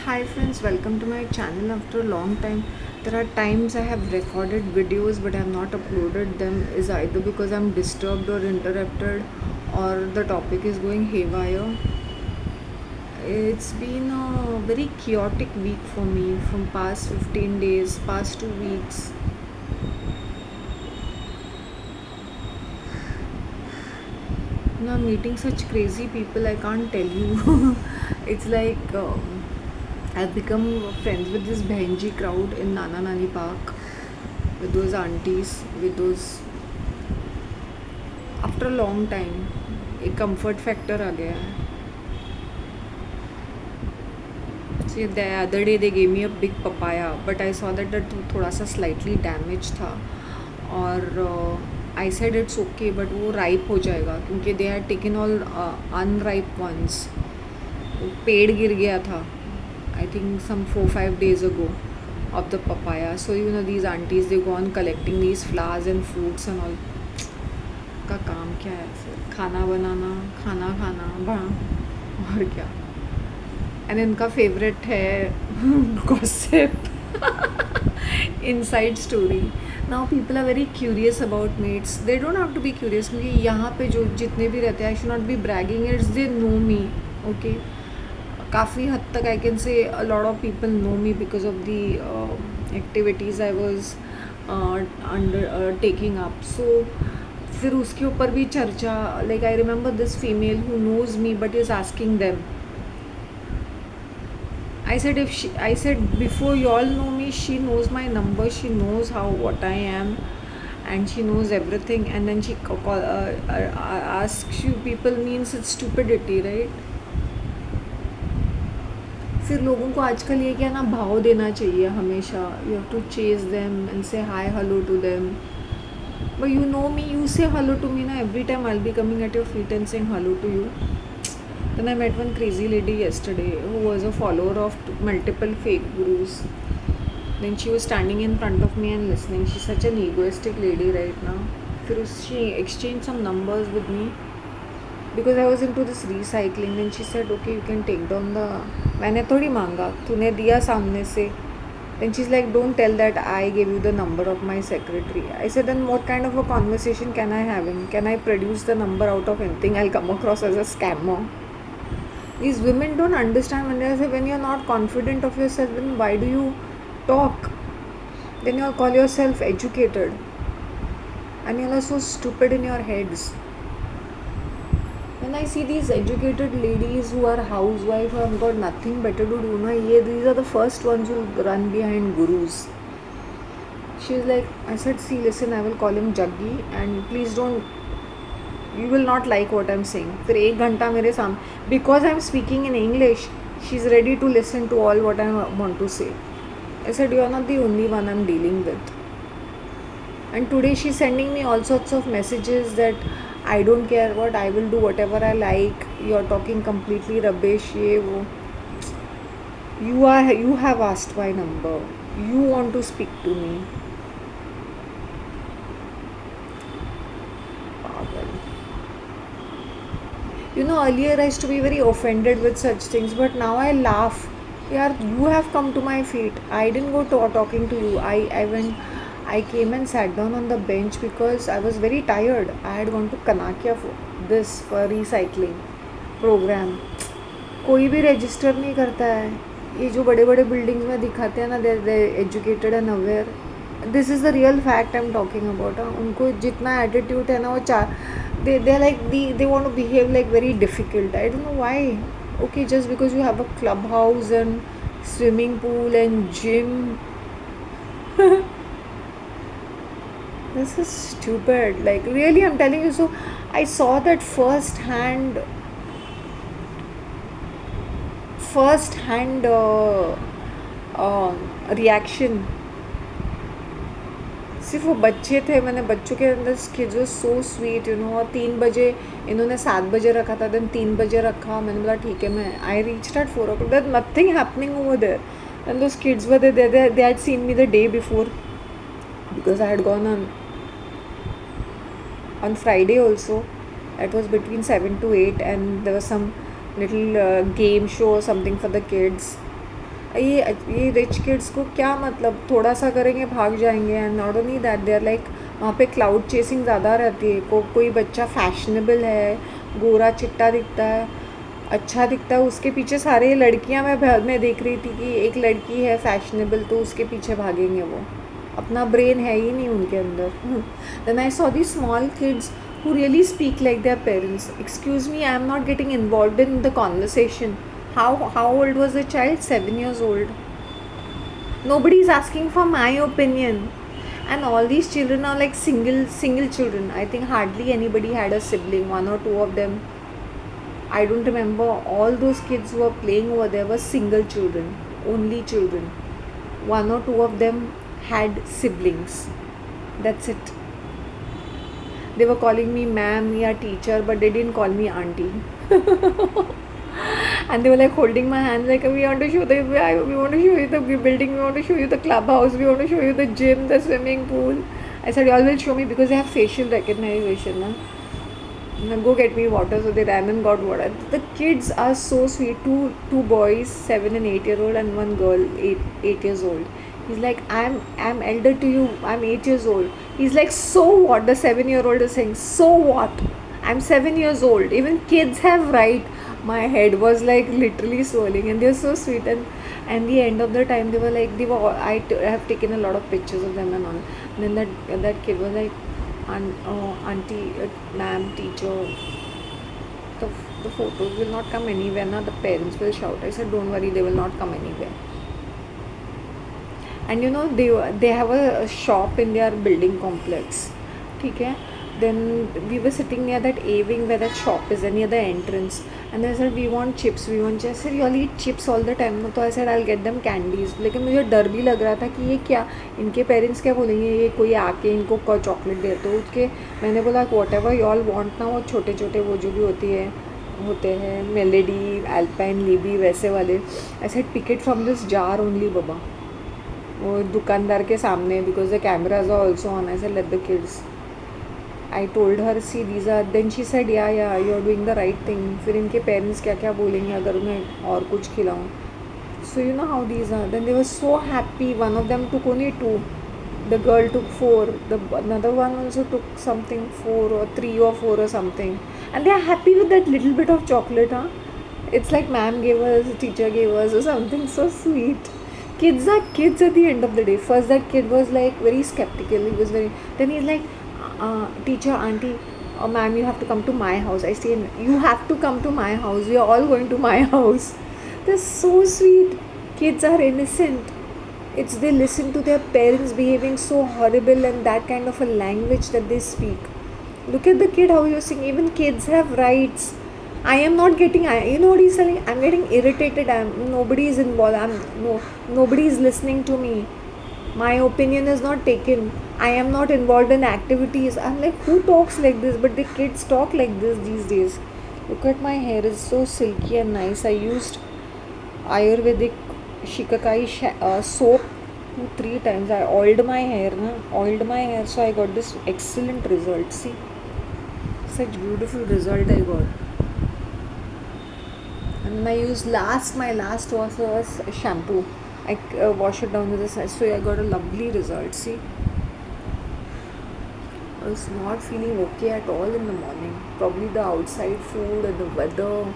Hi friends, welcome to my channel after a long time. There are times I have recorded videos but I have not uploaded them is either because I'm disturbed or interrupted or the topic is going haywire. It's been a very chaotic week for me from past 15 days, past 2 weeks. I'm meeting such crazy people I can't tell you. It's like I've become friends with this Bhenji crowd in Nana Nani Park, with those aunties, with those after a long time एक comfort factor आ गया है. See, the other day they gave me a big papaya, but I saw that थोड़ा सा slightली damaged था और I said it's okay, but वो ripe हो जाएगा क्योंकि they had taken all unripe ones. पेड़ गिर गया था I think some 4-5 days ago of the papaya. So these aunties they go on collecting these flowers and fruits and all. का काम क्या है फिर खाना बनाना खाना खाना और क्या. एंड इनका फेवरेट है gossip inside story. Now people are very curious about me. It's they don't have to be curious क्योंकि यहाँ पे जो जितने भी रहते हैं I should not be bragging it's they know me. Okay, काफ़ी हद तक I can say a lot of people know me because of the activities I was under taking up. So फिर उसके ऊपर भी चर्चा. Like I remember this female who knows me but is asking them. I said before you all know me, she knows my number, she knows what I am, and she knows everything. And then she asks you people means it's stupidity, right? फिर लोगों को आजकल ये क्या ना भाव देना चाहिए हमेशा. You have to chase them and say hi hello to them. But you know me, you say hello to me na every time. I'll be coming at your feet and saying hello to you. Then I met one crazy lady yesterday who was a follower of multiple fake gurus. Then she was standing in front of me and listening. She's such an egoistic lady right now. फिर she exchanged some numbers with me because I was into this recycling. Then she said, okay, you can take down the. मैंने थोड़ी मांगा, तूने दिया सामने से. Then she's like, don't tell that I gave you the number of my secretary. I said, then what kind of a conversation can I have? Can I produce the number out of anything? I'll come across as a scammer. These women don't understand when they say when you're not confident of yourself, then why do you talk? Then you'll call yourself educated. And you're so stupid in your heads. When I see these educated ladies who are housewives who have got nothing better to do, these are the first ones who run behind gurus. She's like, I said, see, listen, I will call him Jaggi and please don't, you will not like what I'm saying. फिर एक घंटा मेरे सामने, because I'm speaking in English, she's ready to listen to all what I want to say. I said, you are not the only one I'm dealing with. And today she's sending me all sorts of messages that I don't care what, I will do whatever I like, you're talking completely rubbish, ye wo. You have asked my number, you want to speak to me. Earlier I used to be very offended with such things, but now I laugh. Yeah, you have come to my feet. I didn't go talking to you. I came and sat down on the bench because I was very tired. I had gone to Kanakya for this recycling program. कोई भी register नहीं करता है. ये जो बड़े बड़े buildings में दिखाते हैं ना, they're educated and aware. This is the real fact I'm talking about. उनको जितना attitude है ना वो they're like they want to behave like very difficult. I don't know why. Okay, just because you have a clubhouse and swimming pool and gym. This is stupid. Like really, I'm telling you. So I saw that first hand reaction. सिर्फ वो बच्चे थे. मैंने बच्चों के अंदर kids were so sweet और 3 बजे इन्होंने 7 बजे रखा था. देन 3 बजे रखा. मैंने बोला ठीक है. मैं I reached at 4 o'clock. There nothing happening over there and those kids were there. They had seen me the day before because I had gone on Friday also. It was between 7 to 8 and there was some little game show or something for the kids. ये rich kids को क्या मतलब, थोड़ा सा करेंगे भाग जाएंगे. And not only that, they are like, वहाँ पे क्लाउड चेसिंग ज़्यादा रहती है. कोई बच्चा फैशनेबल है, गोरा चिट्टा दिखता है, अच्छा दिखता है, उसके पीछे सारे लड़कियां, मैं देख रही थी कि एक लड़की है फैशनेबल तो उसके पीछे भागेंगे वो. अपना ब्रेन है ही नहीं उनके अंदर. Then I saw the small kids who really speak like their parents. Excuse me, I am not getting involved in the conversation. How old was the child? 7 years old. Nobody is asking for my opinion. And all these children are like single children. I think hardly anybody had a sibling, one or two of them. I don't remember. All those kids who were playing over there were single children, only children. One or two of them had siblings. That's it. They were calling me ma'am or teacher, but they didn't call me auntie. And they were like holding my hand, like, we want to show the building, we want to show you the clubhouse, we want to show you the gym, the swimming pool. I said, you all will show me because they have facial recognition. Now go get me water. So they ran and got water. The kids are so sweet. Two boys, 7 and 8 year old, and one girl, 8 years old. He's like, I'm elder to you. I'm 8 years old. He's like, so what? The 7-year-old is saying, so what? I'm 7 years old. Even kids have right. My head was like literally swelling, and they're so sweet. And the end of the time, they were like, I have taken a lot of pictures of them and all. And then that kid was like, auntie, ma'am, teacher, the photos will not come anywhere. Now the parents will shout. I said, don't worry, they will not come anywhere. And you know, they have a shop in their building complex. Okay? Then we were sitting near that A wing where that shop is, near the entrance. And they said, we want chips, we want chips. I said, you all eat chips all the time. So I said, I'll get them candies. लेकिन मुझे डर भी लग रहा था कि ये क्या, इनके पेरेंट्स क्या बोलेंगे, ये कोई आके इनको चॉकलेट दे. तो उसके मैंने बोला, what ever you all want ना, वो छोटे छोटे वो जो भी होते हैं मेलेडी, एल्पाइन, लीबी, वैसे वाले. I said, pick it from this jar only बाबा. वो दुकानदार के सामने, because the cameras are also on. I said, let the kids. I told her, see, these are. Then she said, yeah, you're doing the right thing. फिर इनके parents क्या क्या बोलेंगे अगर मैं और कुछ खिलाऊँ. So you know how these are. Then they were so happy. One of them took only 2. The girl took 4. Another one also took something 4 or 3 or 4 or something. And they are happy with that little bit of chocolate, huh? It's like ma'am gave us, teacher gave us or something. So sweet. Kids are kids at the end of the day. First that kid was like very skeptical. He was very. Then he's like, teacher, auntie, ma'am, you have to come to my house. I say, you have to come to my house. We are all going to my house. They're so sweet. Kids are innocent. It's they listen to their parents behaving so horrible and that kind of a language that they speak. Look at the kid, how you're saying. Even kids have rights. I am not getting. You know what he's saying? I'm getting irritated. Nobody is involved. Nobody is listening to me. My opinion is not taken. I am not involved in activities. I'm like, who talks like this? But the kids talk like this these days. Look at my hair, it's so silky and nice. I used Ayurvedic Shikakai soap 2-3 times. I oiled my hair, so I got this excellent result. See, such beautiful result I got. And my last was shampoo. I wash it down with this, so I got a lovely result. See, I was not feeling okay at all in the morning. Probably the outside food and the weather.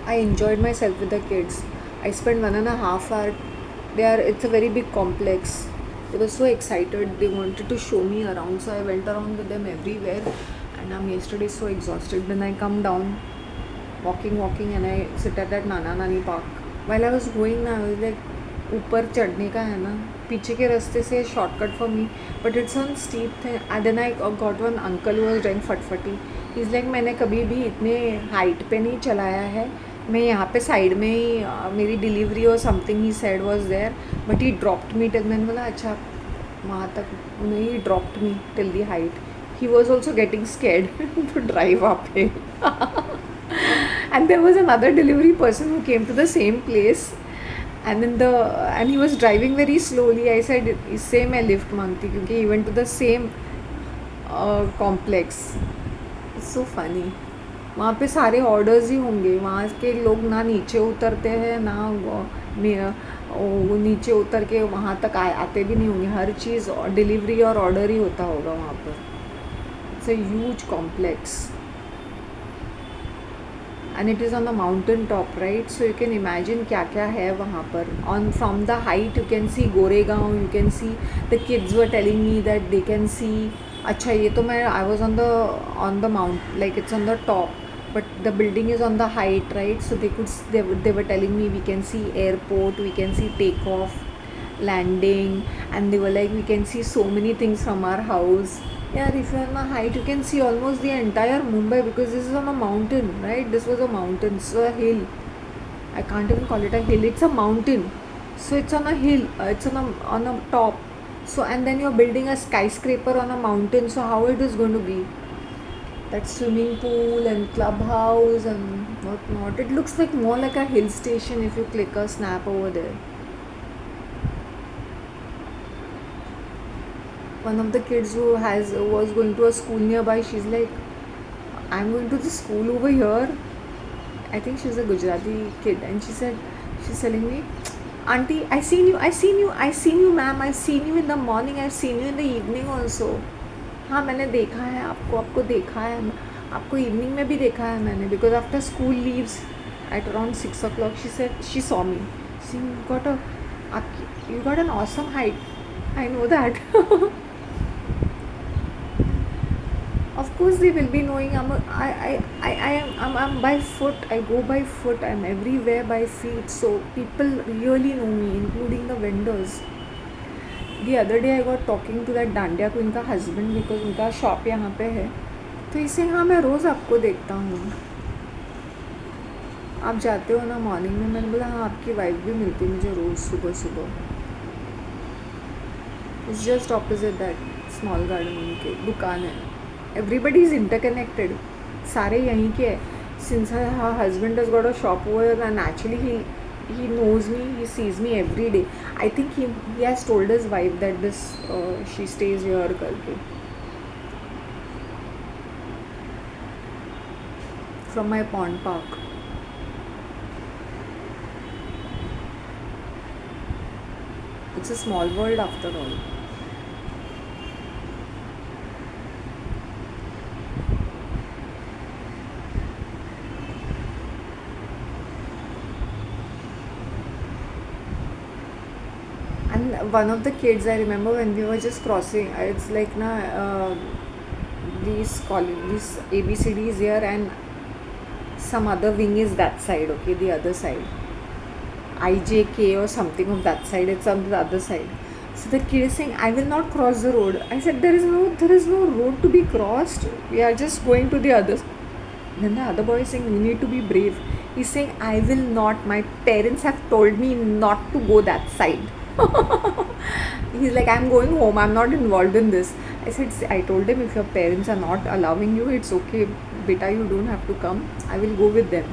I enjoyed myself with the kids. I spent 1.5 hours. It's a very big complex. They were so excited. They wanted to show me around, so I went around with them everywhere. And I'm yesterday so exhausted. Then I come down, walking, and I sit at that Nana Nani park. While I was going, I was like, ऊपर चढ़ने का है ना, पीछे के रास्ते से shortcut for me, but it's on steep thing. And then I got one uncle who was doing फटफटी. He's like, मैंने कभी भी इतने हाइट पे नहीं चलाया है. मैं यहाँ पे साइड में ही मेरी डिलीवरी और something he said was there, but he dropped me till. मैंने बोला अच्छा वहाँ तक नहीं, dropped me till the height. He was also getting scared to drive up here. And there was another delivery person who came to the same place, and he was driving very slowly. I said, इससे मैं lift मांगती, क्योंकि he went to the same complex. It's so funny. वहाँ पे सारे orders ही होंगे, वहाँ के लोग ना नीचे उतरते हैं ना वो नीचे उतर के वहाँ तक आते भी नहीं होंगे, हर चीज़ डिलीवरी और ऑर्डर ही होता होगा वहाँ पर. It's a huge complex and it is on the mountain top, right? So you can imagine क्या क्या है वहाँ पर. On from the height you can see Goregaon, you can see the kids were telling me that they can see. अच्छा ये तो मैं I was on the mount, like it's on the top, but the building is on the height, right? So they were telling me we can see airport, we can see takeoff, landing, and they were like we can see so many things from our house. Yeah, if you're on a height, you can see almost the entire Mumbai because this is on a mountain, right? This was a mountain, so a hill. I can't even call it a hill. It's a mountain, so it's on a hill. It's on a top. So and then you're building a skyscraper on a mountain. So how it is going to be? That swimming pool and clubhouse and whatnot. It looks like more like a hill station if you click a snap over there. One of the kids who was going to a school nearby, she's like, I'm going to the school over here. I think she's a Gujarati kid, and she's telling me, Auntie, I seen you, ma'am, I've seen you in the morning, I've seen you in the evening also. हाँ मैंने देखा है आपको देखा है, आपको evening में भी देखा है मैंने, because after school leaves at around 6 o'clock she said she saw me. See, you got an awesome height. I know that. Of course they will be knowing. I'm by foot. I go by foot. I'm everywhere by feet. So people really know me, including the vendors. The other day I got talking to that dandiya queen का husband because उनका shop यहाँ पे है. तो इसे हाँ मैं रोज़ आपको देखता हूँ. आप जाते हो ना मॉर्निंग में. मैंने बोला हाँ आपकी वाइफ भी मिलती मुझे रोज़ सुबह सुबह. It's just opposite that small garden उनके दुकान है. Everybody is interconnected. सारे यहीं के हैं. Since her husband has got a shop over here, and actually he knows me, he sees me every day. I think he has told his wife that she stays here करके. From my pond park. It's a small world after all. And one of the kids, I remember when we were just crossing, it's like these ABCDs here and some other wing is that side, okay, the other side. IJK or something of that side, it's on the other side. So the kid is saying, I will not cross the road. I said, there is no road to be crossed. We are just going to the other. Then the other boy is saying, you need to be brave. He's saying, I will not. My parents have told me not to go that side. He's like, I'm going home. I'm not involved in this. I told him, if your parents are not allowing you, it's okay. Beta, you don't have to come. I will go with them.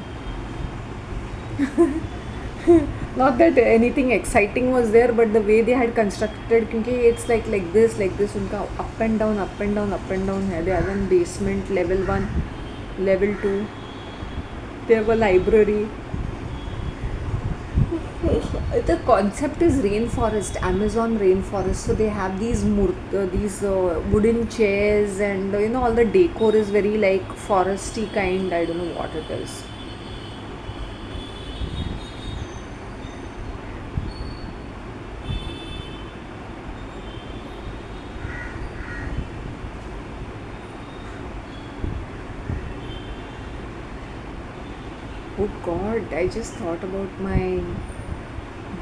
Not that anything exciting was there, but the way they had constructed, क्योंकि it's like this, उनका up and down है. They have a basement, level 1, level 2. They have a library. The concept is rainforest, Amazon rainforest. So they have these wooden chairs, and all the decor is very like foresty kind. I don't know what it is. Oh God, I just thought about my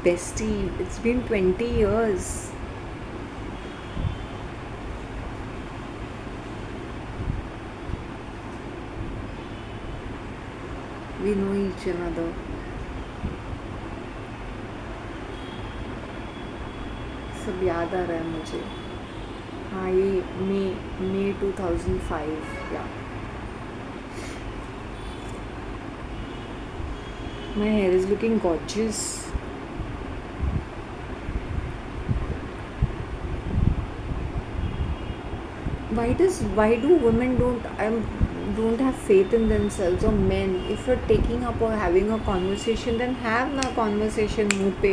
bestie. It's been 20 years. We know each another. सब याद आ रहा है मुझे. हाँ ये May 2005. Yeah. My hair is looking gorgeous. Why do women don't don't have faith in themselves, or men, if you're taking up or having a conversation, then have na conversation मुँह पे,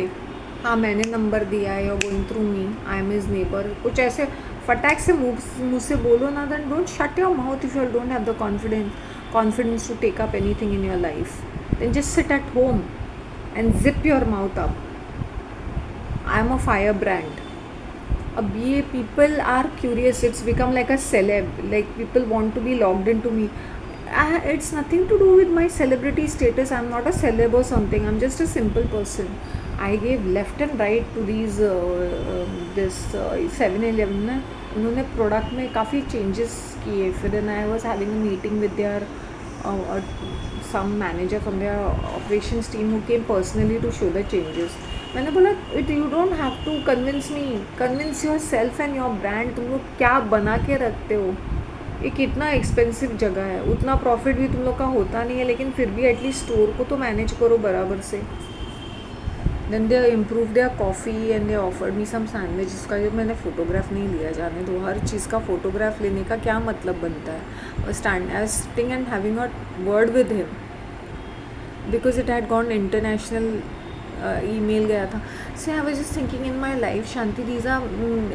हाँ मैंने नंबर दिया है, you're going through me, I am his neighbor, कुछ ऐसे फटाक से मुँह से बोलो ना. then don't shut your mouth if you don't have the confidence to take up anything in your life. Then just sit at home and zip your mouth up. I am a firebrand. अब ये people are curious, it's become like a celeb, like people want to be logged into me. It's nothing to do with my celebrity status. I'm not a celeb or something, I'm just a simple person. I gave left and right to these this 7-Eleven ना, उन्होंने product में काफ़ी changes किए. फिर then I was having a meeting with their some manager from their operations team who came personally to show the changes. मैंने बोला you don't have to convince me, convince yourself and your brand. तुम लोग क्या बना के रखते हो, ये कितना एक्सपेंसिव जगह है, उतना प्रॉफिट भी तुम लोग का होता नहीं है, लेकिन फिर भी एटलीस्ट स्टोर को तो मैनेज करो बराबर से. Then they improve their coffee and they offered me some sandwich. इसका जो मैंने फ़ोटोग्राफ नहीं लिया, जाने दो, हर चीज़ का फ़ोटोग्राफ लेने का क्या मतलब बनता है. और sting and having a word with him because it had gone international. Email गया था. So I was just thinking in my life, Shanti, these are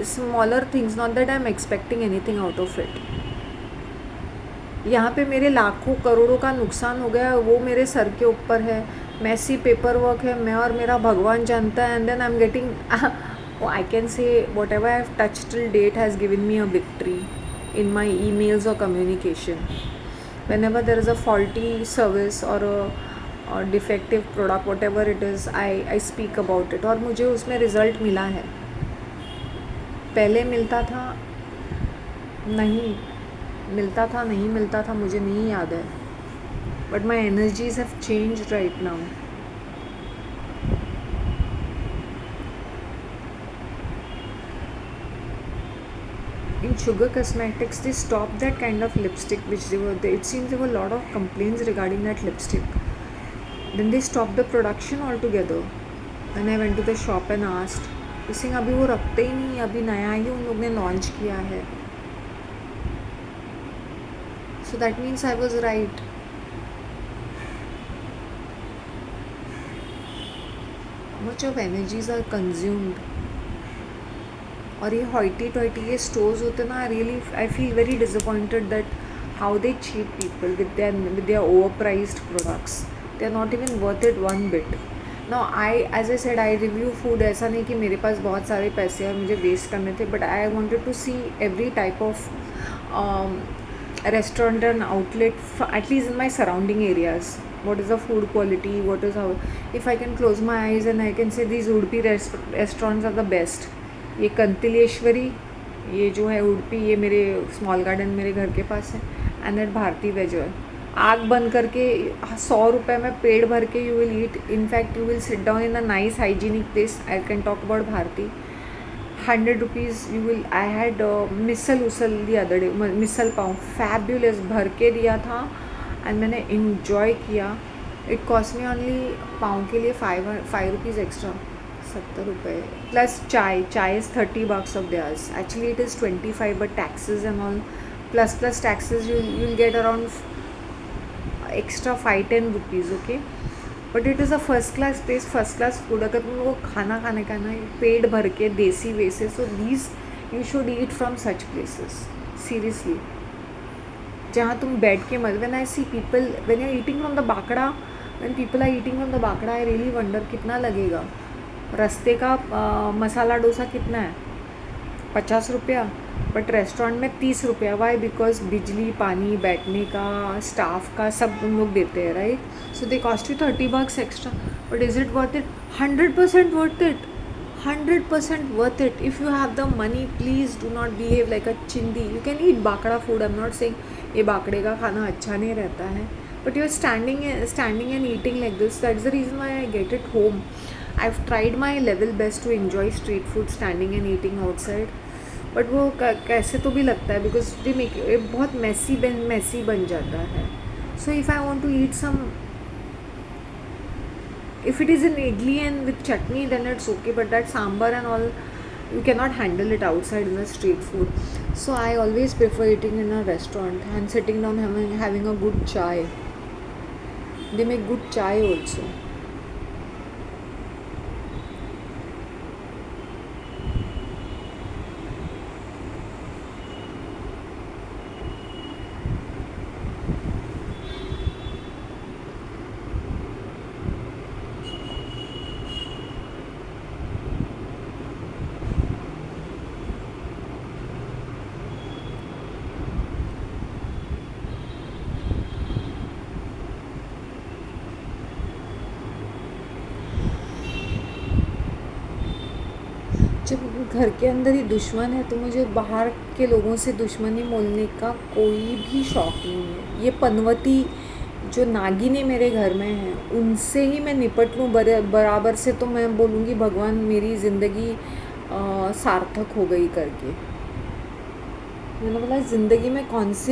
smaller things, not that I am expecting anything out of it. यहाँ पे मेरे लाखों करोड़ों का नुकसान हो गया, वो मेरे सर के ऊपर है. मैसी पेपर वर्क है, मैं और मेरा भगवान जानता है. And then I am getting, I can say whatever I have touch till date has given me a victory in my emails और communication. Whenever there is a faulty service और defective product, whatever it is, I speak about it. और मुझे उसमें result मिला है. पहले मिलता था, नहीं मिलता था, नहीं मिलता था, मुझे नहीं याद है. But my energies have changed right now. In Sugar Cosmetics, they stopped that kind of lipstick which it seems there were a lot of complaints regarding that lipstick. Then they stopped the production altogether. When I went to the shop and asked, Singh अभी वो रखते ही नहीं, अभी नया ही उन लोग ने launch किया है. So that means I was right. How much of energies are consumed? और ये हॉइटी टॉइटी ये स्टोर्स होते ना, I feel very disappointed that how they cheat people with their overpriced products. They are not even worth it one bit. No, as I said, I review food. ऐसा नहीं कि मेरे पास बहुत सारे पैसे और मुझे वेस्ट करने थे, but I wanted to see every type of restaurant and outlet, at least in my surrounding areas. What is the food quality, what is how, if I can close my eyes and I can say these Udupi restaurants are the best. ये कंतिलेश्वरी, ये जो है उडुपी, ये मेरे small garden मेरे घर के पास है. एंड दैट भारती वेज है. आग बंद करके 100 रुपये में पेट भर के you will eat. In fact you will sit down in a nice hygienic place. I can talk about Bharati. 100 rupees you will. I had misal usal the other day, misal pav fabulous भर के दिया था एंड मैंने इन्जॉय किया. It cost me only pav के लिए 5 rupees extra, 70 रुपये plus chai is 30 bucks of theirs. Actually it is 25, but taxes and all plus taxes you'll get around extra 5-10 rupees. Okay, but it is a first class place, first class food. अगर तुम लोग खाना खाने का ना पेट भर के देसी वे से, so these you should eat from such places. Seriously, जहाँ तुम बैठ के मत. When I see people when you are eating from the bakda, when people are eating from the bakda, I really wonder कितना लगेगा. रस्ते का मसाला डोसा कितना है, 50 रुपया, बट रेस्टोरेंट में 30 रुपया. वाई? बिकॉज बिजली, पानी, बैठने का, स्टाफ का, सब उन लोग देते हैं, right. So they cost you 30 bucks extra. But is it worth it? 100% worth it. 100% worth it. If you have the money, please do not behave like a chindi. You can eat bakda food. I am not saying ये बाकड़े का खाना अच्छा नहीं रहता है, but you are standing and eating like this. That is the reason why I get it home. I have tried my level best to enjoy street food, standing and eating outside. But वो कैसे तो भी लगता है, because they make बहुत मैसी बन जाता है. So if I want to eat some, if it is an idli and with chutney, then it's okay, but that sambar and all, You cannot handle it outside in the street food. So I always prefer eating in a restaurant and sitting down having a good chai. They make good chai also. जब घर के अंदर ही दुश्मन है तो मुझे बाहर के लोगों से दुश्मनी मोलने का कोई भी शौक़ नहीं है। ये पनवती जो नागिनें मेरे घर में हैं उनसे ही मैं निपट लूँ बराबर से, तो मैं बोलूँगी भगवान मेरी ज़िंदगी सार्थक हो गई करके। मैंने बोला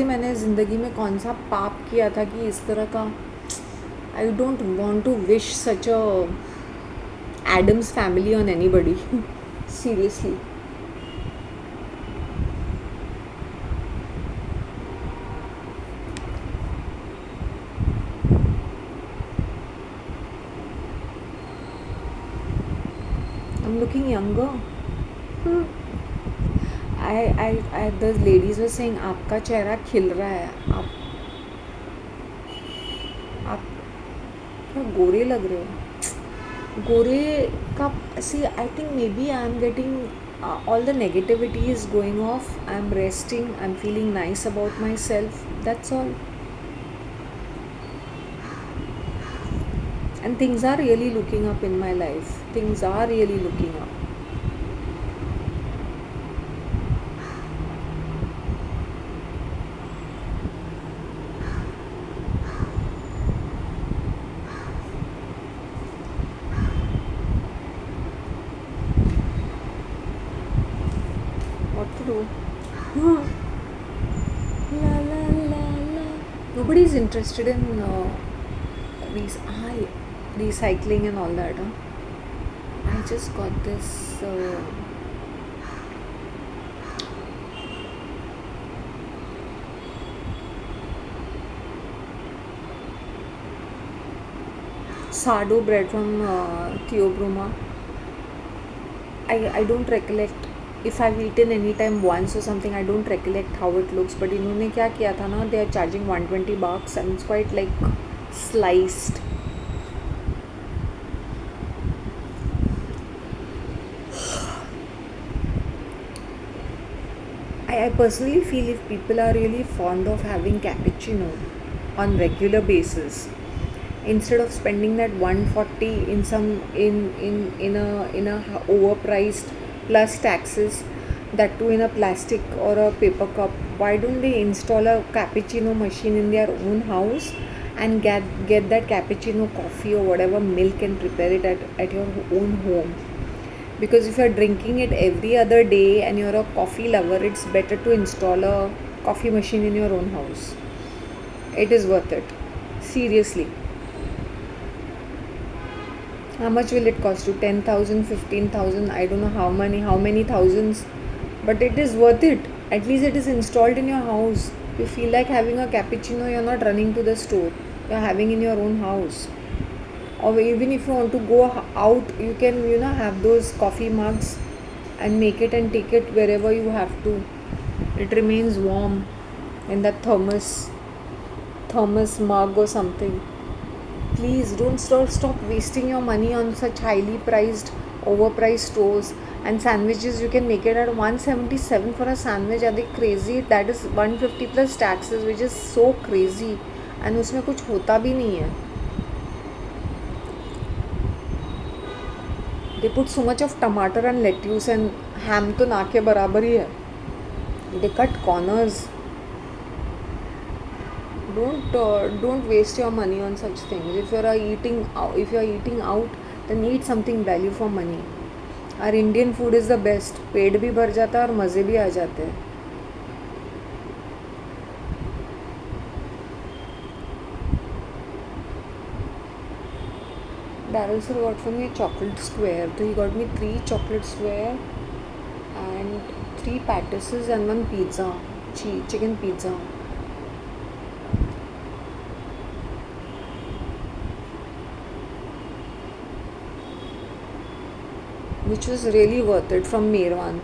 मैंने ज़िंदगी में कौन सा पाप किया था कि इस तरह का। I don't want to wish such a Addams family on anybody. Seriously. I'm looking younger. Hmm. The ladies were saying आपका चेहरा खिल रहा है, आप क्या गोरे लग रहे हो। गोरे का see I think maybe I am getting all the negativity is going off. I'm resting, I'm feeling nice about myself, that's all. And things are really looking up in my life. Things are really looking up. What to do? La la la la. Nobody is interested in recycling and all that. I just got this. Sardo bread from Theobroma. I don't recollect if I've eaten any time once or something. I don't recollect how it looks, but इन्होंने क्या किया था ना, they are charging $120 and it's quite like sliced. I personally feel if people are really fond of having cappuccino on regular basis, instead of spending that 140 in some in a overpriced plus taxes, that too in a plastic or a paper cup, why don't they install a cappuccino machine in their own house and get that cappuccino coffee or whatever milk and prepare it at your own home? Because if you're drinking it every other day and you're a coffee lover, it's better to install a coffee machine in your own house. It is worth it, seriously. How much will it cost you? 10,000, 15,000, I don't know how many thousands, but it is worth it. At least it is installed in your house. You feel like having a cappuccino, you're not running to the store, you're having in your own house. Or even if you want to go out, you can have those coffee mugs and make it and take it wherever you have to. It remains warm in that thermos mug or something. Please don't stop wasting your money on such highly priced, overpriced stores. And sandwiches, you can make it at 177 for a sandwich. Are they crazy? That is 150 plus taxes, which is so crazy. And उसमें कुछ होता भी नहीं है. They put so much of tomato and lettuce and ham तो ना के बराबर ही है. They cut corners. Don't waste your money on such things. If you are eating out, then eat something value for money. Our Indian food is the best. पेट भी भर जाता है और मज़े भी आ जाते हैं. Daryl sir got for me a chocolate square. So he got me 3 chocolate square three pattises and one pizza, chicken pizza. Which was really worth it from Meerwan.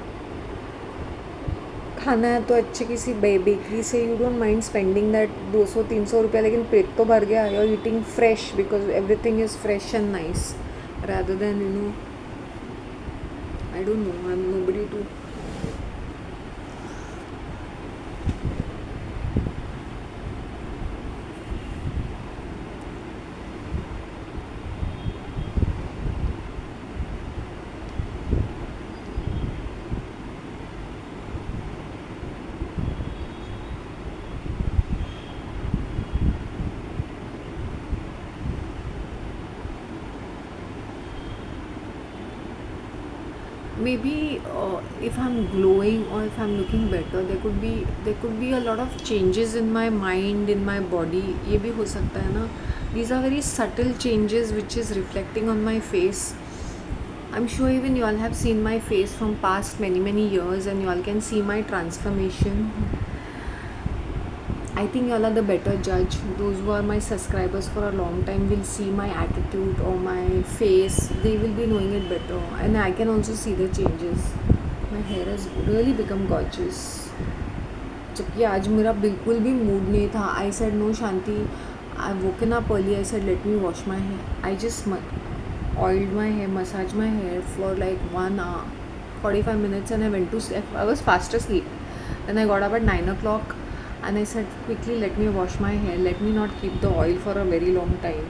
खाना है तो अच्छे किसी बेकरी से you don't mind spending that 200-300 रुपया, लेकिन पेट तो भर गया. You are eating fresh because everything is fresh and nice rather than I don't know, I'm nobody to. Maybe if I'm glowing or if I'm looking better, there could be a lot of changes in my mind, in my body. ये भी हो सकता है ना. These are very subtle changes which is reflecting on my face. I'm sure even you all have seen my face from past many years, and you all can see my transformation. I think y'all are the better judge. Those who are my subscribers for a long time will see my attitude or my face. They will be knowing it better. And I can also see the changes. My hair has really become gorgeous. जबकि आज मेरा बिल्कुल भी mood नहीं था. I said no Shanti. I woken up early. I said let me wash my hair. I just oiled my hair, massaged my hair for like 1 hour, 45 minutes, and I went to sleep. I was fast asleep. Then I got up at 9 o'clock. And I said quickly let me wash my hair, let me not keep the oil for a very long time.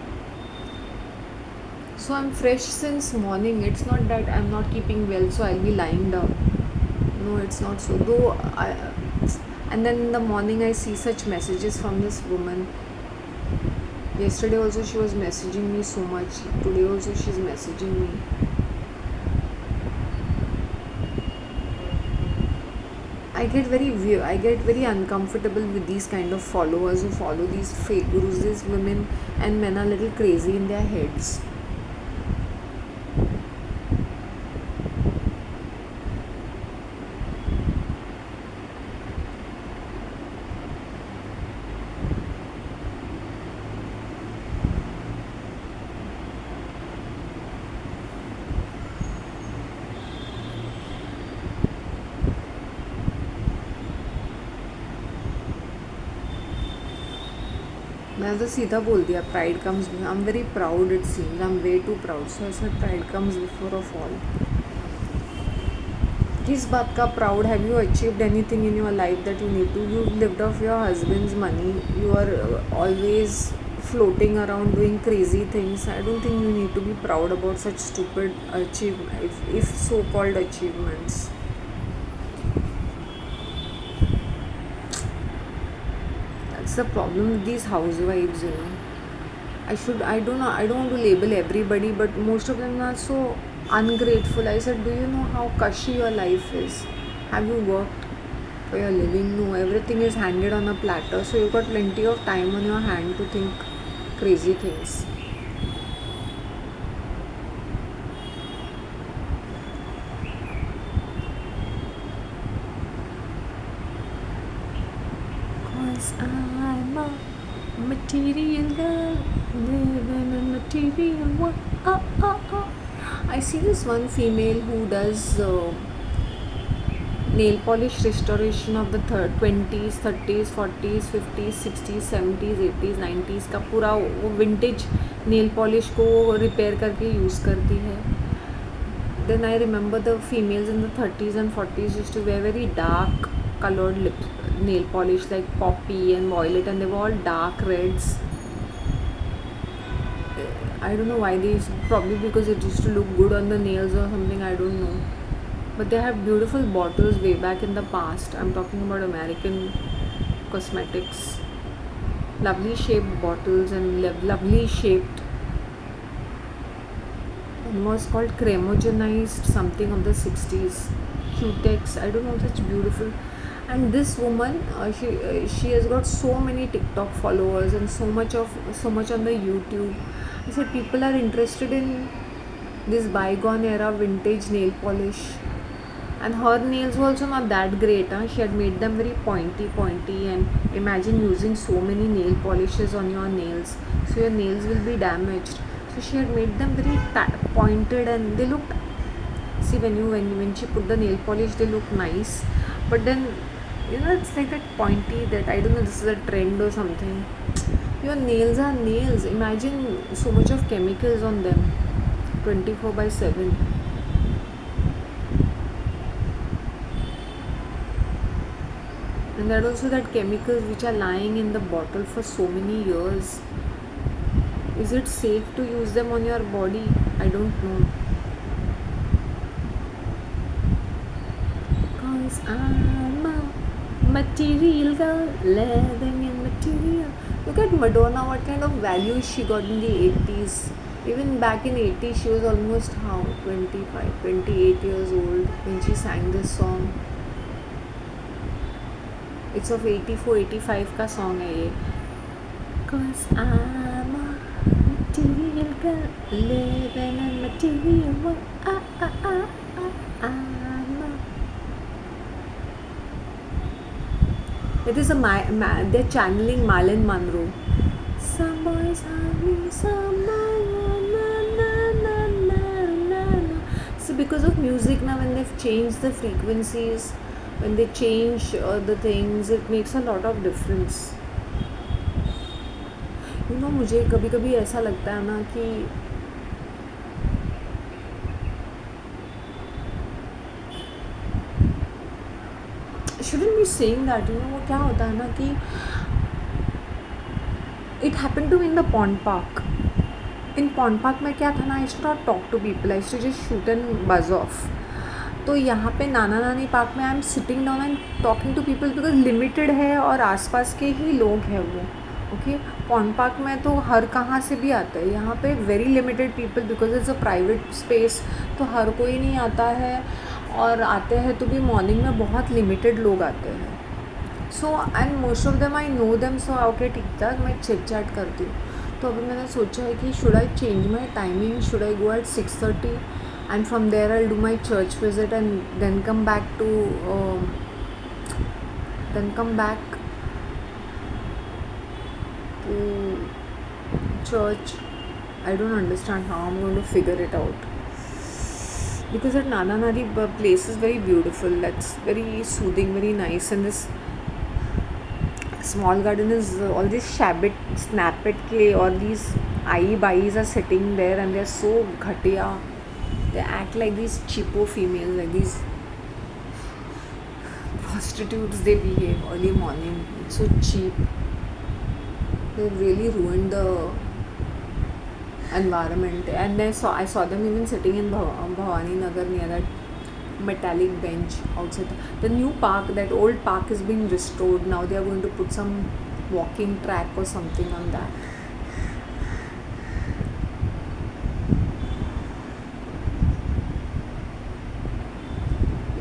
So I'm fresh since morning. It's not that I'm not keeping well so I'll be lying down. No, it's not so. And then in the morning I see such messages from this woman. Yesterday also she was messaging me so much. Today also she's messaging me. I get very uncomfortable with these kind of followers who follow these fake gurus. These women and men are a little crazy in their heads. मैंने तो सीधा बोल दिया pride comes. I am very proud. It seems I am way too proud. So I said pride comes before a fall. किस बात का proud? Have you achieved anything in your life that you need to? You lived off your husband's money. You are always floating around doing crazy things. I don't think you need to be proud about such stupid achievements, if so-called achievements. That's the problem with these housewives. I don't know. I don't want to label everybody, but most of them are so ungrateful. I said, do you know how cushy your life is? Have you worked for your living? No, everything is handed on a platter. So you've got plenty of time on your hand to think crazy things. Cause I'm a material girl, living in material world. I see this one female who does nail polish restoration of the 20s, 30s, 40s, 50s, 60s, 70s, 80s, 90s का पूरा वो vintage nail polish को repair करके use करती है. Then I remember the females in the 30s and 40s used to wear very dark colored nail polish like poppy and violet, and they were all dark reds. I don't know why they used, probably because it used to look good on the nails or something, I don't know. But they have beautiful bottles way back in the past. I'm talking about American cosmetics. Lovely shaped bottles and lovely shaped. One was called Cremogenized something of the 60s. Cutex, I don't know, such beautiful. And this woman, she has got so many TikTok followers and so much on the YouTube. I said people are interested in this bygone era vintage nail polish. And her nails were also not that great. Huh? She had made them very pointy, and imagine using so many nail polishes on your nails, so your nails will be damaged. So she had made them very pointed, and they looked. See, when she put the nail polish, they look nice, but then it's like that pointy, that I don't know, this is a trend or something. Your nails are nails. Imagine so much of chemicals on them, 24/7. And that also, that chemicals which are lying in the bottle for so many years, is it safe to use them on your body? I don't know. Cause I'm a material girl, living in material. Look at Madonna, what kind of value she got in the 80s. Even back in 80s, she was almost how, 25, 28 years old when she sang this song. It's of 84, 85 का song है ये. Cause I'm a material girl, living in material world. I'm a. It is they're channeling Marilyn Monroe. Some boys have me, some na. So because of music now, when they've changed the frequencies, when they change the things, it makes a lot of difference. मुझे कभी कभी ऐसा लगता है ना कि shouldn't be saying that, वो क्या होता है ना कि it happened to me in the pond park. In pond park में क्या था ना, I used to not talk to people, I used to just shoot and buzz off. तो यहाँ पे नाना नानी पार्क में I am sitting down and talking to people, because limited है और आसपास के ही लोग हैं वो. ओके, पॉन्ड पार्क में तो हर कहाँ से भी आता है. यहाँ पे very limited people, because it's a private space, तो हर कोई नहीं आता है, और आते हैं तो भी मॉर्निंग में बहुत लिमिटेड लोग आते हैं. So and most of them I know them. So okay, ठीक ठाक मैं चिट चैट करती हूँ. तो अभी मैंने सोचा है कि should I change my timing, should I go at 6:30 and from there I'll do my church visit and then come back to church. I don't understand how I'm going to figure it out, because that Nana Nadi place is very beautiful. That's very soothing, very nice, and this small garden is all these snap it ke, or these bais are sitting there and they're so ghatiya. They act like these cheapo females, like these prostitutes. They behave early morning. It's so cheap. They really ruined the environment. And I saw them even sitting in Bhavani Nagar near that metallic bench outside. The new park, that old park, is being restored. Now they are going to put some walking track or something on that.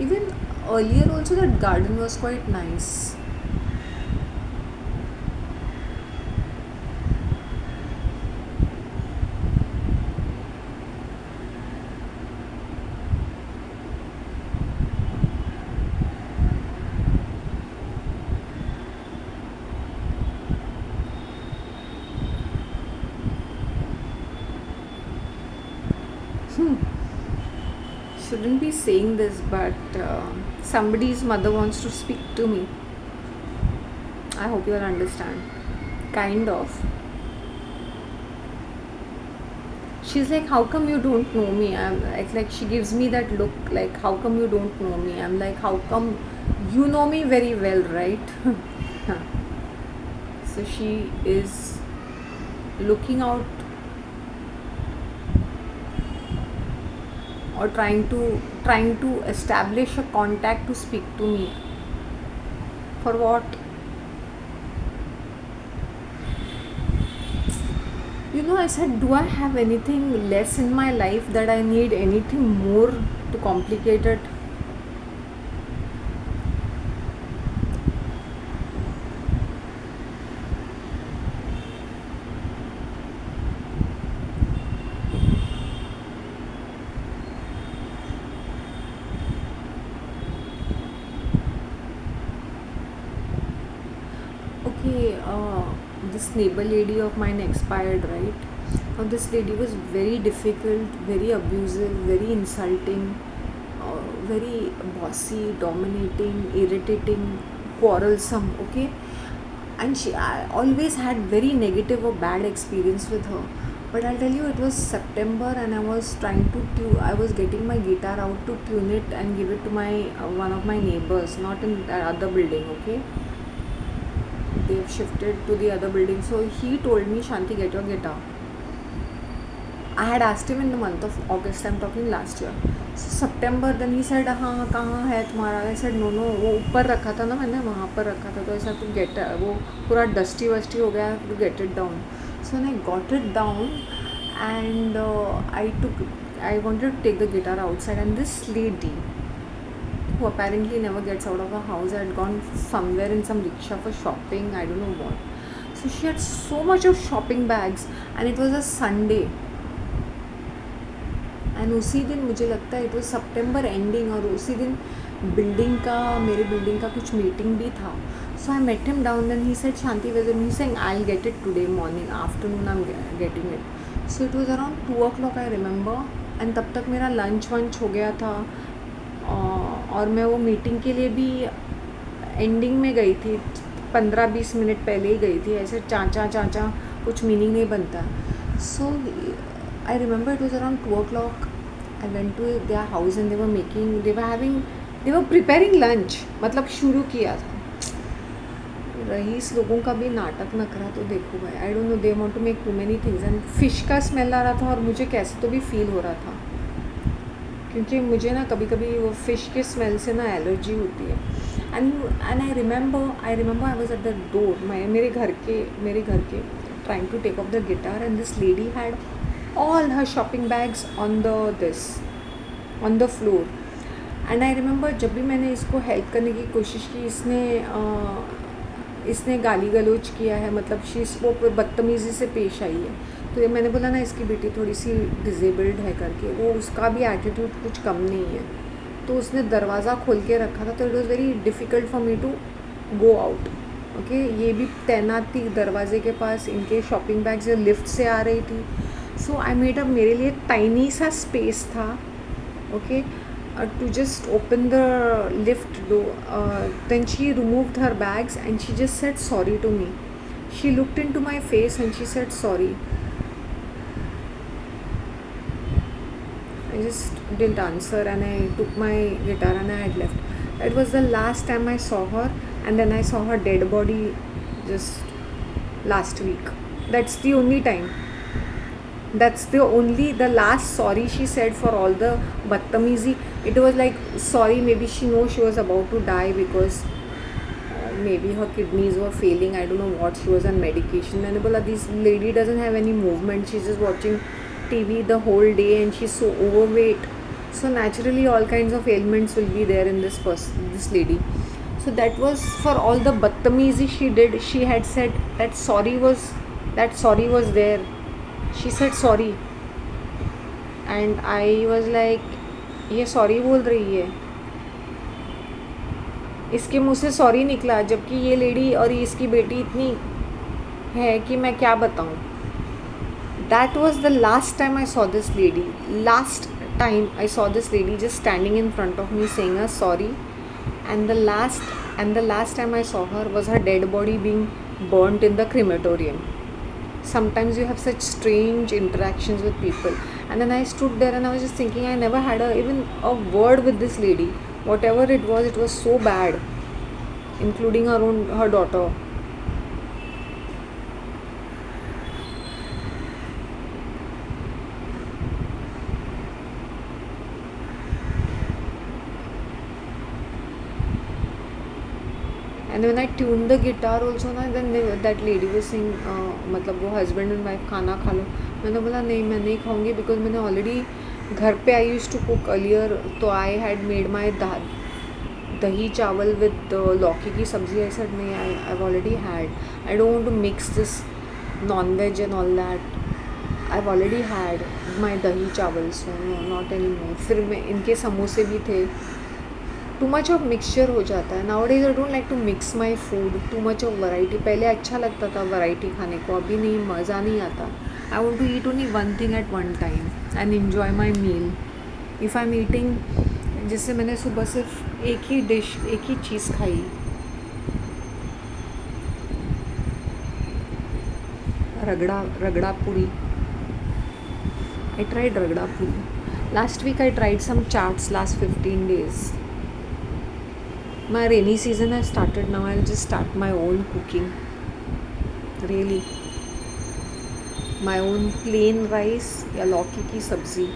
Even earlier also that garden was quite nice. Shouldn't be saying this, but somebody's mother wants to speak to me. I hope you'll understand. Kind of. She's like, how come you don't know me? I'm like she gives me that look, like, how come you don't know me? I'm like, how come you know me very well, right? So she is looking out, or trying to establish a contact to speak to me. For what? I said, do I have anything less in my life that I need anything more to complicate it? this neighbor lady of mine expired, right? Now this lady was very difficult, very abusive, very insulting, very bossy, dominating, irritating, quarrelsome. Okay, and I always had very negative or bad experience with her. But I'll tell you, it was September, and I was trying to tune. I was getting my guitar out to tune it and give it to my one of my neighbors, not in the other building. Okay, they've shifted to the other building. So he told me, Shanti, get your guitar. I had asked him in the month of August. I'm talking last year. So September, then he said, हाँ कहाँ है तुम्हारा? I said no, वो ऊपर रखा था ना मैंने, वहाँ पर रखा था, तो ऐसा तो गेट वो पूरा डस्टी वस्टी हो गया, to get it down. So when I got it down, and I wanted to take the guitar outside, and this lady, who apparently never gets out of her house, had gone somewhere in some rickshaw for shopping, I don't know what. So she had so much of shopping bags, and it was a Sunday. And उसी दिन मुझे लगता है it was September ending, और उसी दिन मेरे building का कुछ मीटिंग भी था. So I met him down, then he said, Shanti whether, he saying I will get it today morning, afternoon I am getting it. So it was around 2 o'clock I remember. And तब तक मेरा lunch वंच हो गया था, और मैं वो meeting के लिए भी एंडिंग में गई थी, 15-20 मिनट पहले ही गई थी. ऐसे चाचा कुछ मीनिंग नहीं बनता. सो I remember it was around 2 o'clock. I went to their house and they were preparing lunch. मतलब शुरू किया था. रईस लोगों का भी नाटक नखरा तो देखो भाई. I don't know, they want to make too many things. And fish का स्मेल आ रहा था, और मुझे कैसे तो भी फील हो रहा था, क्योंकि मुझे ना कभी कभी वो फ़िश के स्मेल से ना एलर्जी होती है. And I remember I was at the door, मेरे घर के trying to take off the guitar, and this lady had all her shopping bags on the floor. And I remember जब भी मैंने इसको हेल्प करने की कोशिश की, इसने गाली गलौज किया है, मतलब वो बदतमीज़ी से पेश आई है. तो ये मैंने बोला ना, इसकी बेटी थोड़ी सी डिजेबल्ड है करके, वो उसका भी एटीट्यूड कुछ कम नहीं है. तो उसने दरवाज़ा खोल के रखा था, तो it was very difficult for me to go out. Okay, ये भी तैनात थी दरवाजे के पास, इनके शॉपिंग बैग्स लिफ्ट से आ रही थी. सो आई मेड अप, मेरे लिए टाइनी सा स्पेस था. Okay, to just open the lift door. Then she removed her bags and she just said sorry to me. She looked into my face and she said sorry. I just didn't answer, and I took my guitar and I had left. That was the last time I saw her, and then I saw her dead body just last week. That's the only time. That's the last sorry she said for all the badtamizi. It was like, sorry, maybe she knows she was about to die because maybe her kidneys were failing, I don't know what, she was on medication. मैंने बोला, this lady doesn't have any movement, she's just watching TV the whole day and she's so overweight, so naturally all kinds of ailments will be there in this lady. So that was for all the badtamizi she did. She had said that sorry was there. She said sorry, and I was like, ये sorry बोल रही है, इसके मुँह से sorry निकला, जबकि ये लेडी और इसकी बेटी इतनी है कि मैं क्या बताऊँ. That was the last time I saw this lady. Last time I saw this lady just standing in front of me saying a sorry, and the last time I saw her was her dead body being burnt in the crematorium. Sometimes you have such strange interactions with people. And then I stood there and I was just thinking, I never had even a word with this lady. Whatever it was so bad, including her daughter. And when I tuned the guitar also ना, then that lady was saying, मतलब वो husband and wife खाना खा लो. मैंने बोला नहीं, मैं नहीं खाऊंगी, because मैंने already घर पे I used to cook earlier, तो I had made my दही चावल with लौकी की सब्ज़ी. I said नहीं, I've already had. I don't want to mix this non-veg and all that. I've already had my दही चावल, so no, not anymore. फिर मैं इनके समोसे भी थे. टू मच ऑफ मिक्सचर हो जाता है. Now days I don't like to mix my food, too much of variety. पहले अच्छा लगता था वैरायटी खाने को, अभी नहीं, मज़ा नहीं आता. I want to eat only one thing at one time and enjoy my meal. If I am eating, जैसे मैंने सुबह सिर्फ एक ही डिश, एक ही चीज़ खाई, रगड़ा पूरी. I tried ragda puri. Last week I tried some chaats last 15 days. My rainy season has started now. I'll just start my own cooking. Really. My own plain rice या लौकी की सब्ज़ी.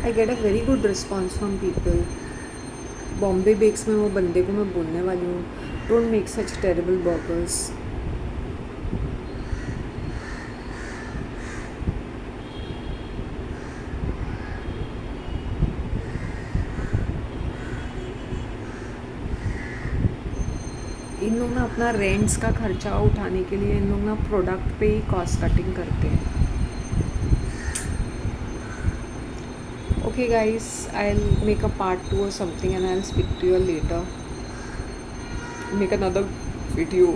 I get a very good response from people. Bombay Bakes में वो बंदे को मैं बोलने वाली हूँ, don't make such terrible burgers. इन लोग ना अपना रेंट्स का खर्चा उठाने के लिए इन लोग ना प्रोडक्ट पे ही कॉस्ट कटिंग करते हैं. Okay guys, I'll make a part 2 or something and I'll speak to you later. Make another video.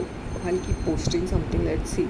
I'll keep posting something, let's see.